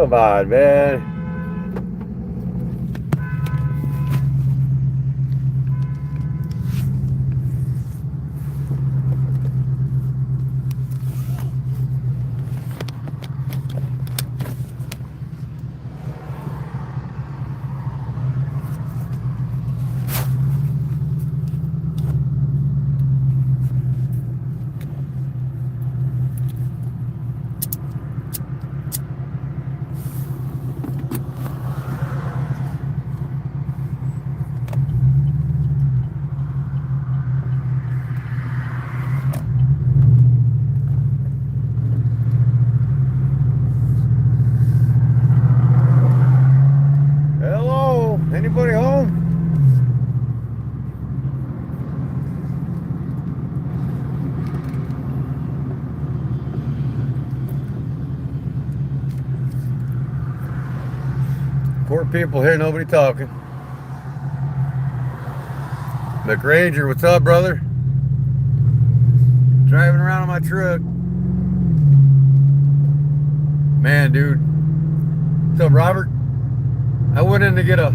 Come on, man. Hello, anybody home? Poor people here, nobody talking. McRanger, what's up, brother? Driving around on my truck. Man, dude. What's up, Robert? I went in to get a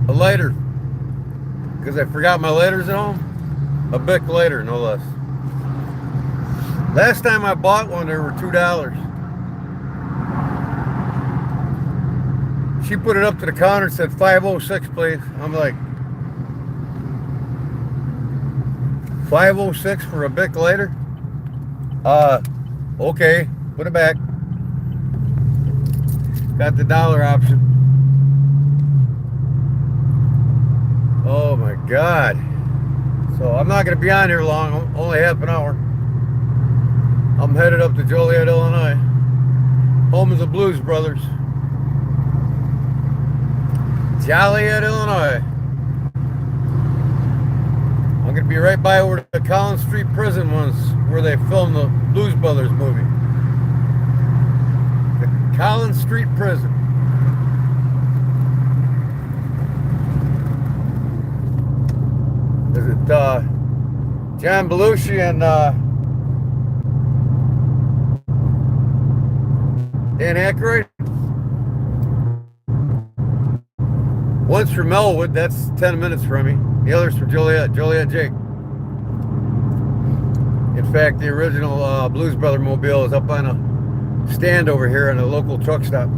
lighter because I forgot my lighters at home. A Bic lighter, no less. Last time I bought one, they were $2. She put it up to the counter and said 506, please. I'm like, 506 for a Bic lighter? Okay, put it back. Got the dollar option. Oh my God. So I'm not going to be on here long, only half an hour. I'm headed up to Joliet, Illinois. Home of the Blues Brothers. Joliet, Illinois. I'm going to be right by where the Collins Street prison was, where they filmed the Blues Brothers movie. The Collins Street prison. Is it John Belushi and Dan Aykroyd? One's from Melwood, that's 10 minutes from me. The other's from Joliet Jake. In fact, the original Blues Brother mobile is up on a stand over here in a local truck stop.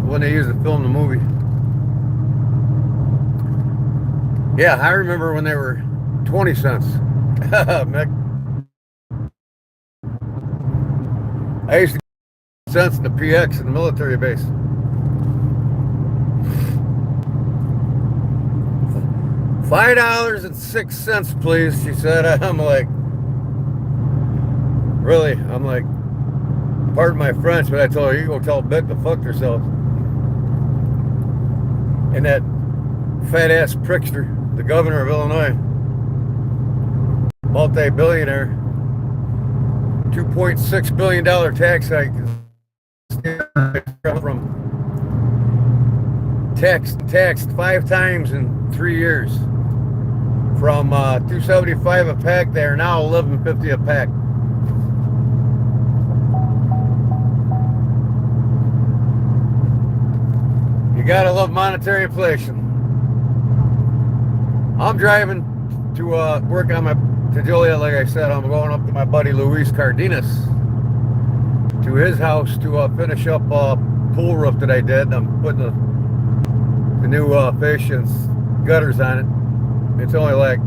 When they used to film the movie. Yeah, I remember when they were 20 cents. Mick. I used to get cents in the PX in the military base. $5.06, please, she said. I'm like, really? I'm like, pardon my French, but I told her, you go tell Bic to fuck herself. And that fat ass prickster, the governor of Illinois, multi-billionaire, $2.6 billion tax hike from taxed 5 times in 3 years. From $2.75 a pack, they are now $11.50 a pack. You gotta love monetary inflation. I'm driving to work to Joliet, like I said. I'm going up to my buddy Luis Cardenas to his house to finish up pool roof that I did. I'm putting the new fascia and gutters on it. It's only like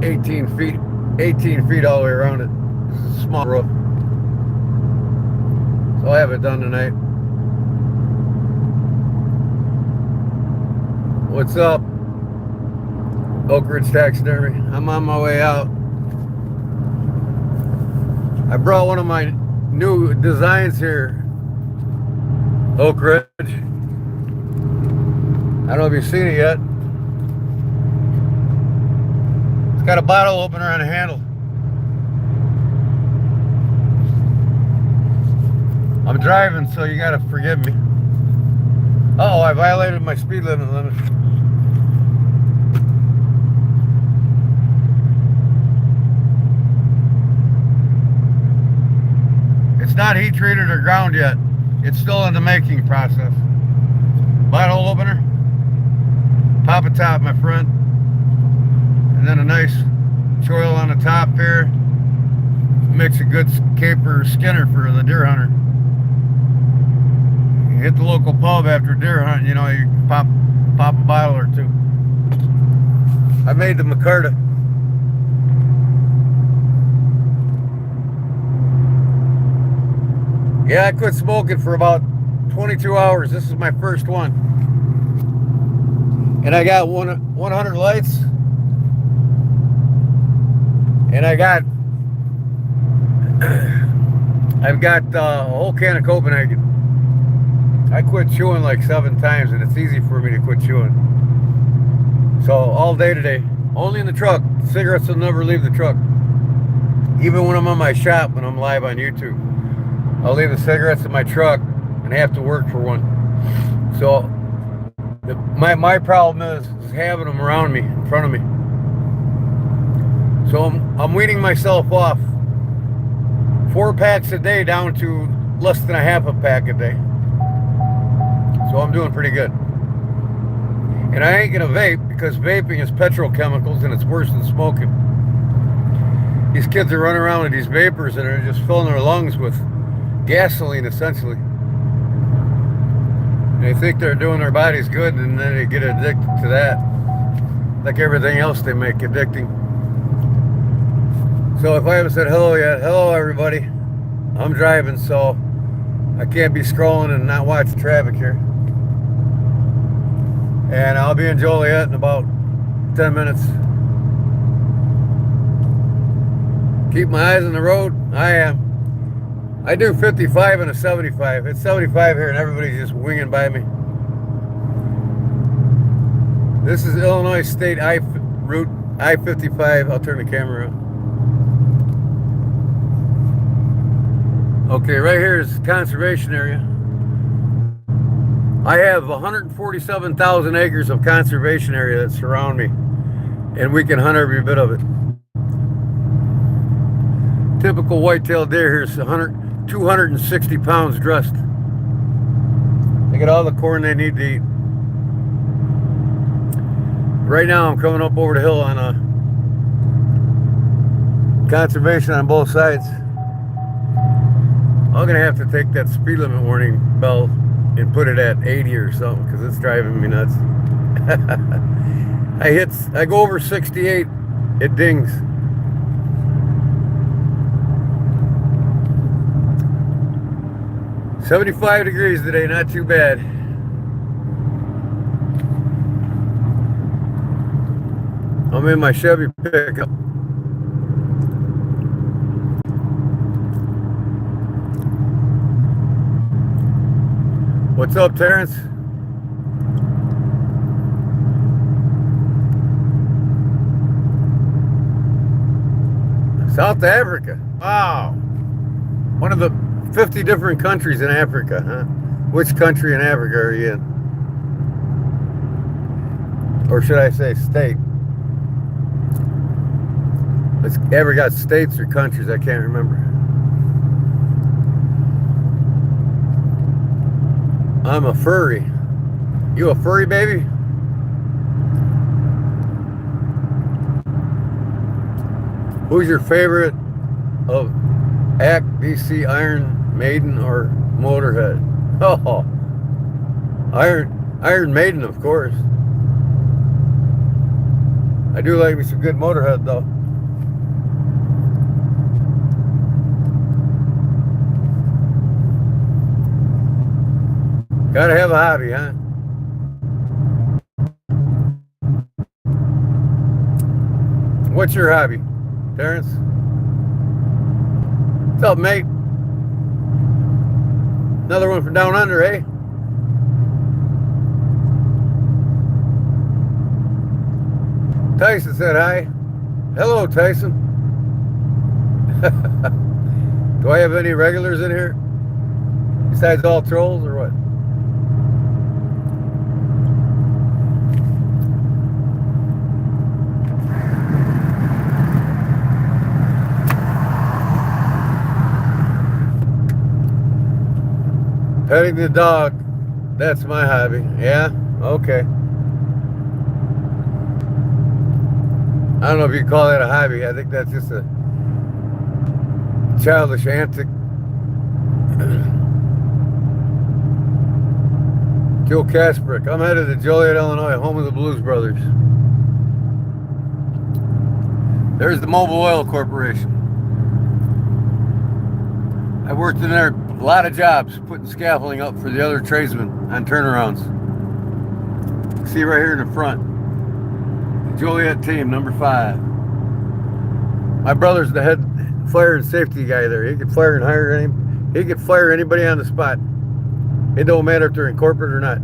18 feet all the way around it. It's a small roof. So I have it done tonight. What's up? Oak Ridge Taxidermy. I'm on my way out. I brought one of my new designs here. Oak Ridge. I don't know if you've seen it yet. It's got a bottle opener on the handle. I'm driving, so you gotta forgive me. Uh-oh, I violated my speed limit. It's not heat treated or ground yet. It's still in the making process. Bottle opener, pop a top, my friend, and then a nice choil on the top here. Makes a good caper skinner for the deer hunter. You hit the local pub after deer hunt, you know, you pop a bottle or two. I made the Macarta. Yeah, I quit smoking for about 22 hours. This is my first one. And I got 100 lights. And I've got a whole can of Copenhagen. I quit chewing like 7 times, and it's easy for me to quit chewing. So all day today, only in the truck. Cigarettes will never leave the truck. Even when I'm on my shop, when I'm live on YouTube, I'll leave the cigarettes in my truck and have to work for one. So my problem is having them around me, in front of me. So I'm weaning myself off. 4 packs a day down to less than a half a pack a day. So I'm doing pretty good. And I ain't gonna vape because vaping is petrochemicals and it's worse than smoking. These kids are running around with these vapors and are just filling their lungs with gasoline essentially. And they think they're doing their bodies good, and then they get addicted to that. Like everything else they make addicting. So if I haven't said hello yet, hello everybody. I'm driving, so I can't be scrolling and not watch traffic here. And I'll be in Joliet in about 10 minutes. Keep my eyes on the road. I am. I do 55 and a 75. It's 75 here and everybody's just winging by me. This is Illinois State Route I-55. I'll turn the camera on. Okay, right here is conservation area. I have 147,000 acres of conservation area that surround me, and we can hunt every bit of it. Typical white-tailed deer here is 260 pounds dressed. They get all the corn they need to eat. Right now I'm coming up over the hill on a conservation on both sides. I'm gonna have to take that speed limit warning bell and put it at 80 or something because it's driving me nuts. I go over 68, it dings. $75 degrees today, not too bad. I'm in my Chevy pickup. What's up, Terrence? South Africa. Wow. One of the 50 different countries in Africa, huh? Which country in Africa are you in? Or should I say state? It's ever got states or countries, I can't remember. I'm a furry. You a furry, baby? Who's your favorite of Act, BC, Iron Maiden, or Motorhead? Oh, Iron Maiden, of course. I do like me some good Motorhead, though. Gotta have a hobby, huh? What's your hobby, Terrence? What's up, mate? Another one from down under, eh? Tyson said hi. Hello, Tyson. Do I have any regulars in here? Besides all trolls or what? Petting the dog. That's my hobby. Yeah? Okay. I don't know if you call that a hobby. I think that's just a childish antic. Joe Kasprick. I'm headed to Joliet, Illinois, home of the Blues Brothers. There's the Mobil Oil Corporation. I worked in there a lot of jobs, putting scaffolding up for the other tradesmen on turnarounds. See right here in the front, the Joliet team, number 5. My brother's the head fire and safety guy there. He could fire and hire he could fire anybody on the spot. It don't matter if they're in corporate or not.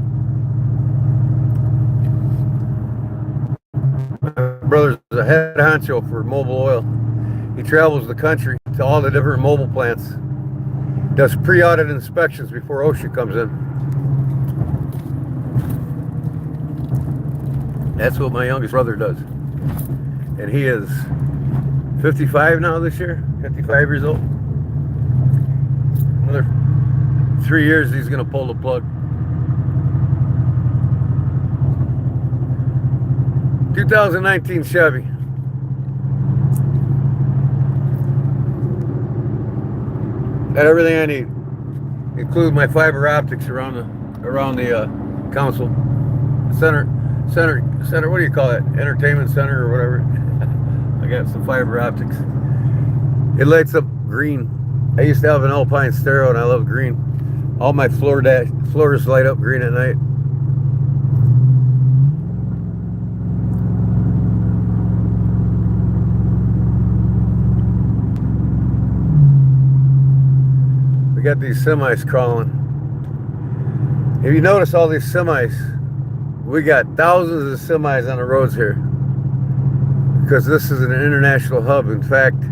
My brother's the head honcho for Mobil Oil. He travels the country to all the different Mobil plants. Does pre-audit inspections before OSHA comes in. That's what my youngest brother does. And he is 55 now this year, 55 years old. Another 3 years he's gonna pull the plug. 2019 Chevy. Got everything I need, include my fiber optics around the council center. What do you call it? Entertainment center or whatever. I got some fiber optics. It lights up green. I used to have an Alpine stereo and I love green. All my floors light up green at night. We got these semis crawling. If you notice all these semis, we got thousands of semis on the roads here because this is an international hub. In fact,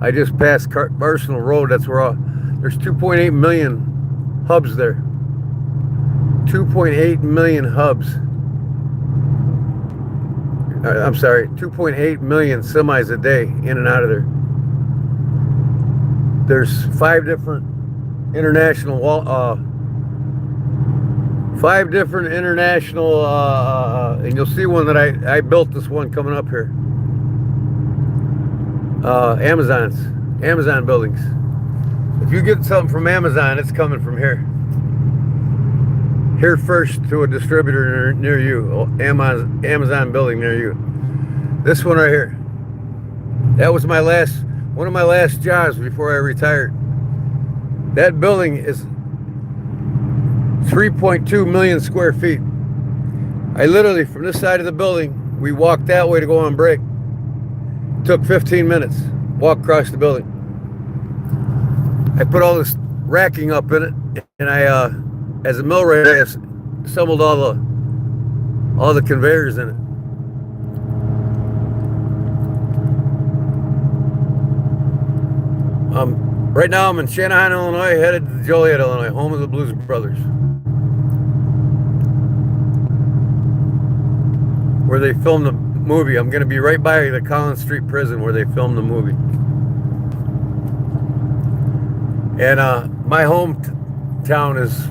I just passed Arsenal Road. That's where there's 2.8 million hubs there. 2.8 million hubs. I'm sorry, 2.8 million semis a day in and out of there. There's 5 different international and you'll see one that I built, this one coming up here. Amazon buildings. If you get something from Amazon, it's coming from here. Here first to a distributor near you, Amazon building near you. This one right here. That was one of my last jobs before I retired. That building is 3.2 million square feet. I literally, from this side of the building, we walked that way to go on break. It took 15 minutes, walk across the building. I put all this racking up in it, and I, as a millwright, I assembled all the conveyors in it. Right now I'm in Shanahan, Illinois, headed to Joliet, Illinois, home of the Blues Brothers, where they filmed the movie. I'm going to be right by the Collins Street prison where they filmed the movie. And my hometown is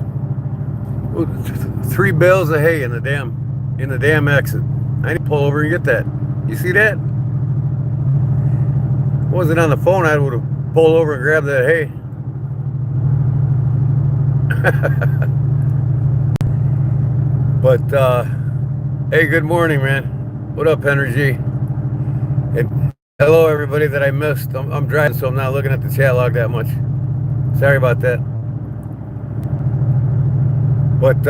3 bales of hay in the damn exit. I need to pull over and get that. You see that? If I wasn't on the phone, I would have pulled over and grabbed that hay. But hey, good morning, man. What up, Henry G? And hello, everybody that I missed. I'm driving, so I'm not looking at the chat log that much. Sorry about that. But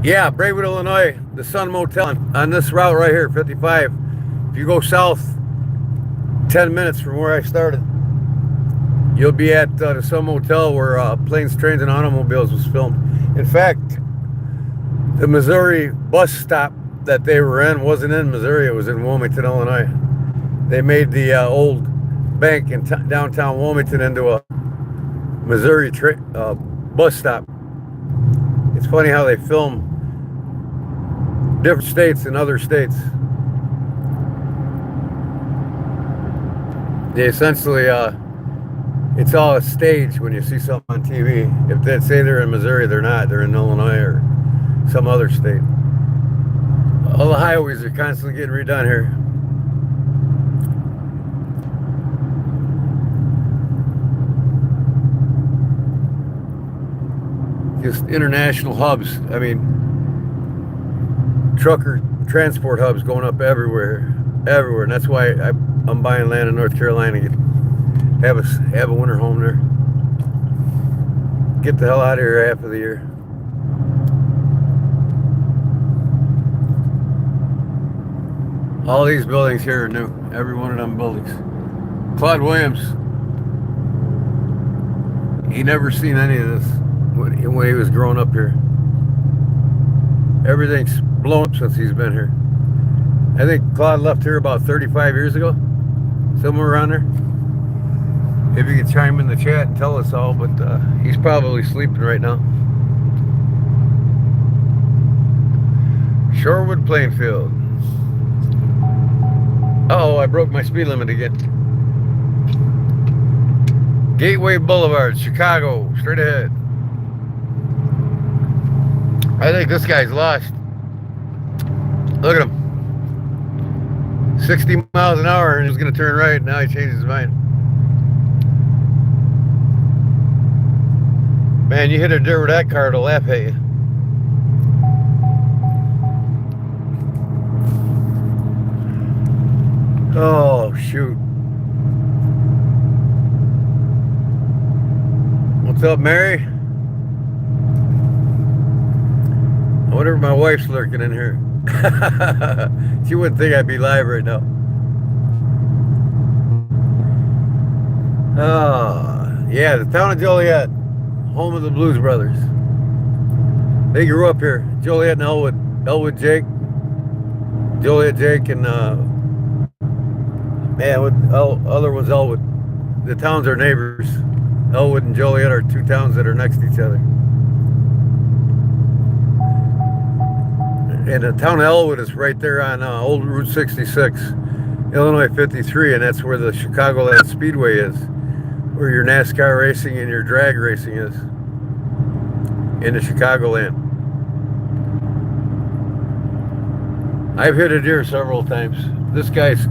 yeah, Braidwood, Illinois, the Sun Motel on this route right here, 55. If you go south 10 minutes from where I started, you'll be at the Sun Motel where Planes, Trains, and Automobiles was filmed. In fact, the Missouri bus stop that they were in wasn't in Missouri, it was in Wilmington, Illinois. They made the old bank in downtown Wilmington into a Missouri bus stop. It's funny how they film different states in other states. They essentially It's all a stage when you see something on TV. If they say they're in Missouri, they're not. They're in Illinois or some other state. All the highways are constantly getting redone here. Just international hubs. I mean, trucker transport hubs going up everywhere, and that's why I'm buying land in North Carolina. Have a winter home there. Get the hell out of here half of the year. All these buildings here are new. Every one of them buildings. Claude Williams, he never seen any of this when he was growing up here. Everything's blown up since he's been here. I think Claude left here about 35 years ago, somewhere around there. Maybe you could chime in the chat and tell us all, but he's probably sleeping right now. Shorewood Plainfield. Uh-oh, I broke my speed limit again. Gateway Boulevard, Chicago, straight ahead. I think this guy's lost. Look at him. 60 miles an hour and he's going to turn right. Now he changed his mind. Man, you hit a deer with that car, it'll laugh at you. Oh, shoot. What's up, Mary? I wonder if my wife's lurking in here. She wouldn't think I'd be live right now. Oh, yeah, the town of Joliet, home of the Blues Brothers. They grew up here. Joliet and Elwood. Elwood Jake. Joliet Jake and, other one's Elwood. The towns are neighbors. Elwood and Joliet are two towns that are next to each other. And the town of Elwood is right there on old Route 66, Illinois 53, and that's where the Chicagoland Speedway is, where your NASCAR racing and your drag racing is, in the Chicagoland. I've hit a deer several times. This guy's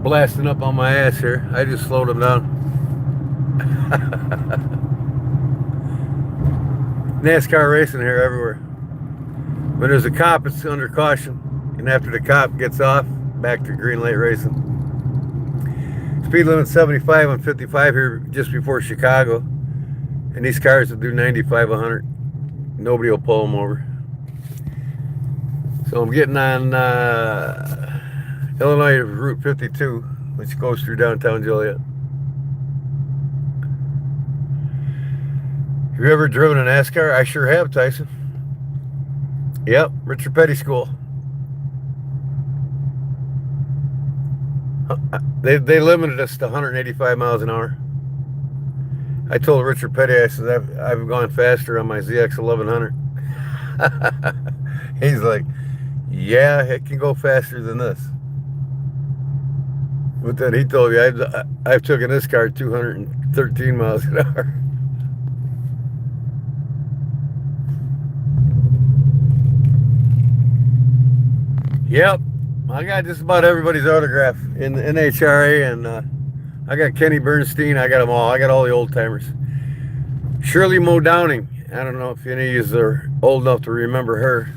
blasting up on my ass here. I just slowed him down. NASCAR racing here everywhere. When there's a cop, it's under caution. And after the cop gets off, back to green light racing. Speed limit 75 on 55 here just before Chicago. And these cars will do 95, 100. Nobody will pull them over. So I'm getting on Illinois Route 52, which goes through downtown Joliet. Have you ever driven a NASCAR? I sure have, Tyson. Yep, Richard Petty School. They limited us to 185 miles an hour. I told Richard Petty, I said, I've gone faster on my ZX 1100. He's like, yeah, it can go faster than this. But then he told me, I've taken this car 213 miles an hour. Yep, I got just about everybody's autograph in the NHRA, and I got Kenny Bernstein. I got them all. I got all the old timers. Shirley Moe Downing. I don't know if any of you are old enough to remember her.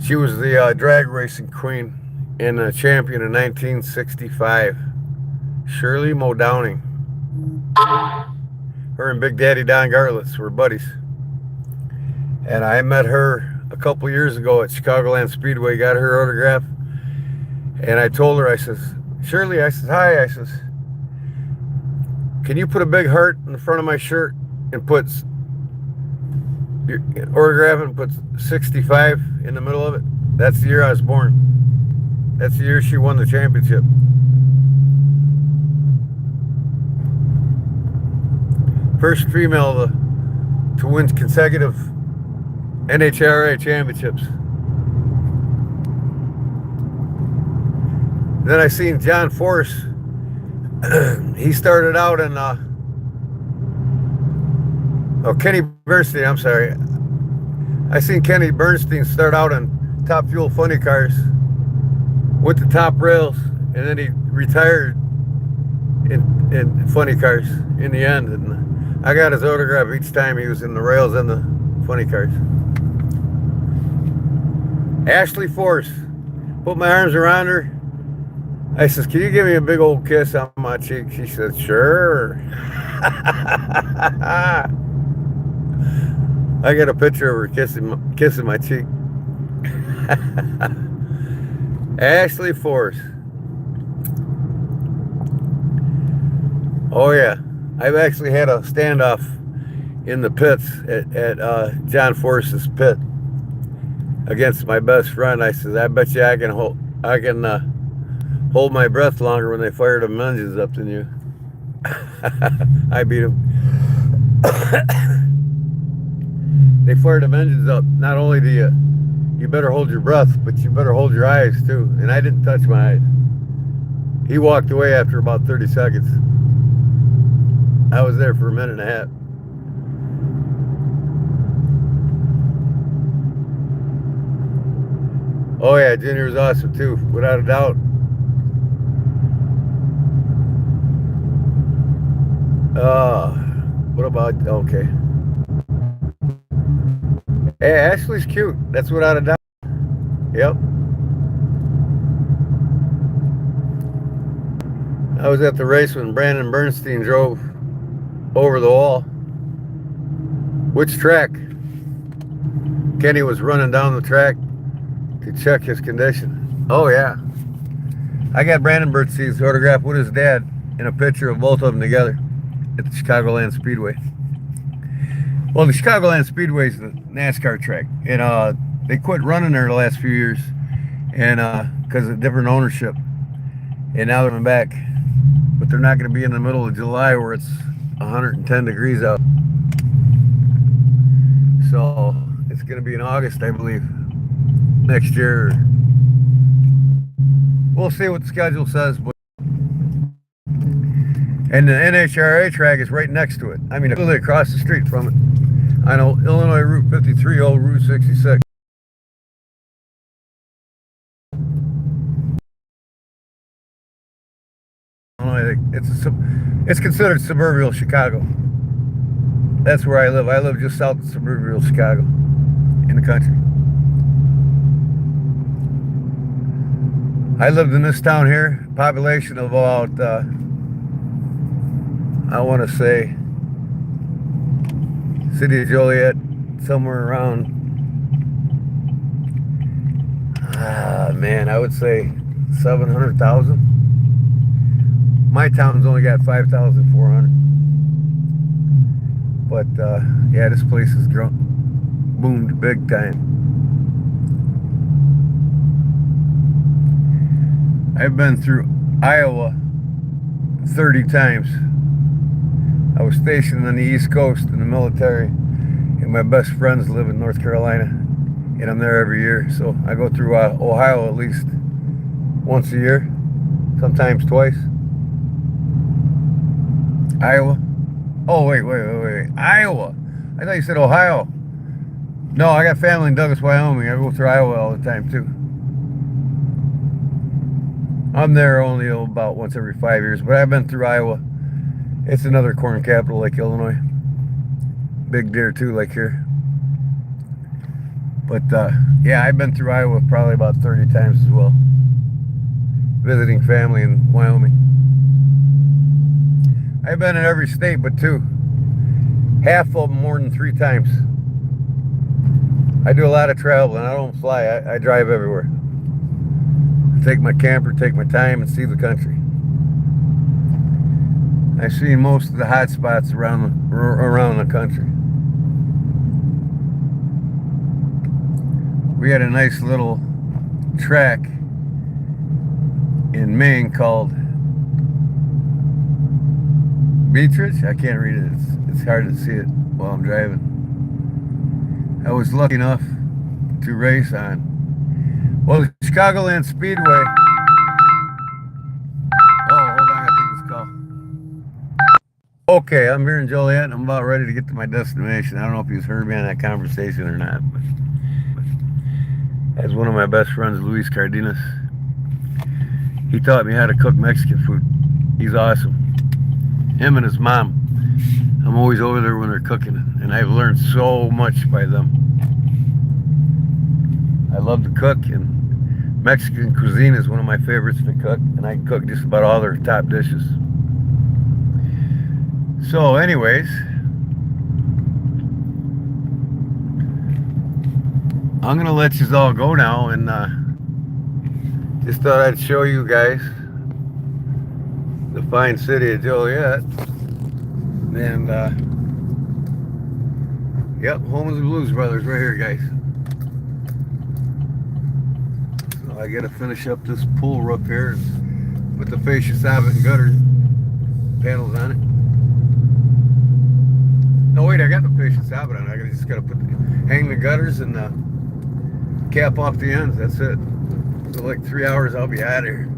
She was the drag racing queen and champion in 1965. Shirley Moe Downing. Her and Big Daddy Don Gartlitz were buddies. And I met her a couple years ago at Chicagoland Speedway, got her autograph, and I told her, I says, Shirley, I says, hi, I says, can you put a big heart in the front of my shirt and put your autograph and put 65 in the middle of it? That's the year I was born. That's the year she won the championship. First female to win consecutive NHRA championships. Then I seen John Force He started out in Kenny Bernstein. I'm sorry. I seen Kenny Bernstein start out in Top Fuel funny cars with the top rails, and then he retired in funny cars in the end. And I got his autograph each time he was in the rails and the funny cars. Ashley Force. Put my arms around her. I says, "Can you give me a big old kiss on my cheek?" She said, "Sure." I got a picture of her kissing my cheek. Ashley Force. Oh yeah, I've actually had a standoff in the pits at John Force's pit against my best friend. I said, "I bet you I can hold my breath longer when they fire them engines up than you." I beat him. They fired them engines up. Not only do you better hold your breath, but you better hold your eyes too. And I didn't touch my eyes. He walked away after about 30 seconds. I was there for a minute and a half. Oh yeah, Junior was awesome too, without a doubt. What about, okay. Hey, Ashley's cute. That's without a doubt. Yep. I was at the race when Brandon Bernstein drove over the wall. Which track? Kenny was running down the track to check his condition. Oh yeah. I got Brandon Bernstein's autograph with his dad and a picture of both of them together at the Chicagoland Speedway. Well, the Chicagoland Speedway is the NASCAR track, and they quit running there the last few years, and because of different ownership, and now they're coming back, but they're not going to be in the middle of July where it's 110 degrees out. So it's going to be in August, I believe, next year. We'll see what the schedule says, but and the NHRA track is right next to it. I mean, literally across the street from it. I know Illinois Route 53, old Route 66. It's considered suburban Chicago. That's where I live. I live just south of suburban Chicago, in the country. I lived in this town here, population of about, I want to say, city of Joliet, somewhere around, man, I would say 700,000. My town's only got 5,400. But yeah, this place has boomed big time. I've been through Iowa 30 times. I was stationed on the East Coast in the military, and my best friends live in North Carolina, and I'm there every year. So I go through Ohio at least once a year, sometimes twice. Iowa. Oh, wait. Iowa. I thought you said Ohio. No, I got family in Douglas, Wyoming. I go through Iowa all the time, too. I'm there only about once every 5 years, but I've been through Iowa. It's another corn capital like Illinois. Big deer, too, like here. But, yeah, I've been through Iowa probably about 30 times as well. Visiting family in Wyoming. I've been in every state but two. Half of them more than 3 times. I do a lot of traveling. I don't fly. I drive everywhere. I take my camper, take my time, and see the country. I've seen most of the hot spots around the country. We had a nice little track in Maine called Beatrice. I can't read it. It's hard to see it while I'm driving. I was lucky enough to race on, well, the Chicagoland Speedway. Oh, hold on, I think it's called. Okay, I'm here in Joliet. I'm about ready to get to my destination. I don't know if you've heard me on that conversation or not, but as one of my best friends, Luis Cardenas, he taught me how to cook Mexican food. He's awesome. Him and his mom. I'm always over there when they're cooking, and I've learned so much by them. I love to cook, and Mexican cuisine is one of my favorites to cook, and I can cook just about all their top dishes. So anyways, I'm gonna let you all go now, and just thought I'd show you guys the fine city of Joliet. And yep, home of the Blues Brothers right here, guys. So I gotta finish up this pool roof here and put the fascia soffit and gutter panels on it. No, wait, I got the fascia soffit on it. I just gotta hang the gutters and cap off the ends. That's it. So like 3 hours, I'll be out of here.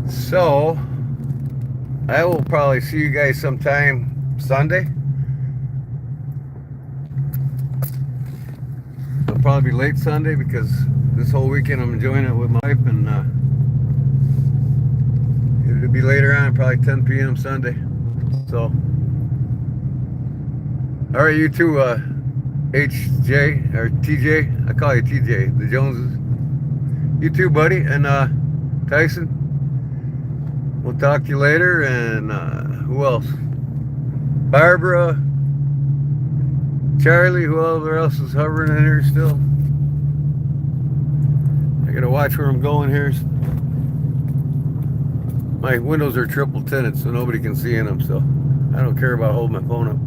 So I will probably see you guys sometime Sunday. It'll probably be late Sunday because this whole weekend I'm enjoying it with my wife, and it'll be later on, probably 10 p.m. Sunday. So, all right, you two, HJ or TJ, I call you TJ, the Joneses. You too, buddy, and Tyson. We'll talk to you later, and who else? Barbara, Charlie, whoever else is hovering in here still. I gotta watch where I'm going here. My windows are triple tinted, so nobody can see in them, so I don't care about holding my phone up.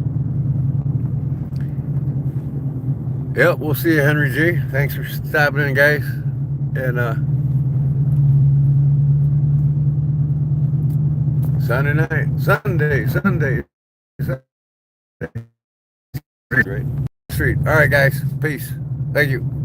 Yep, we'll see you, Henry G. Thanks for stopping in, guys. And Sunday night, Sunday. Great. Street. All right, guys. Peace. Thank you.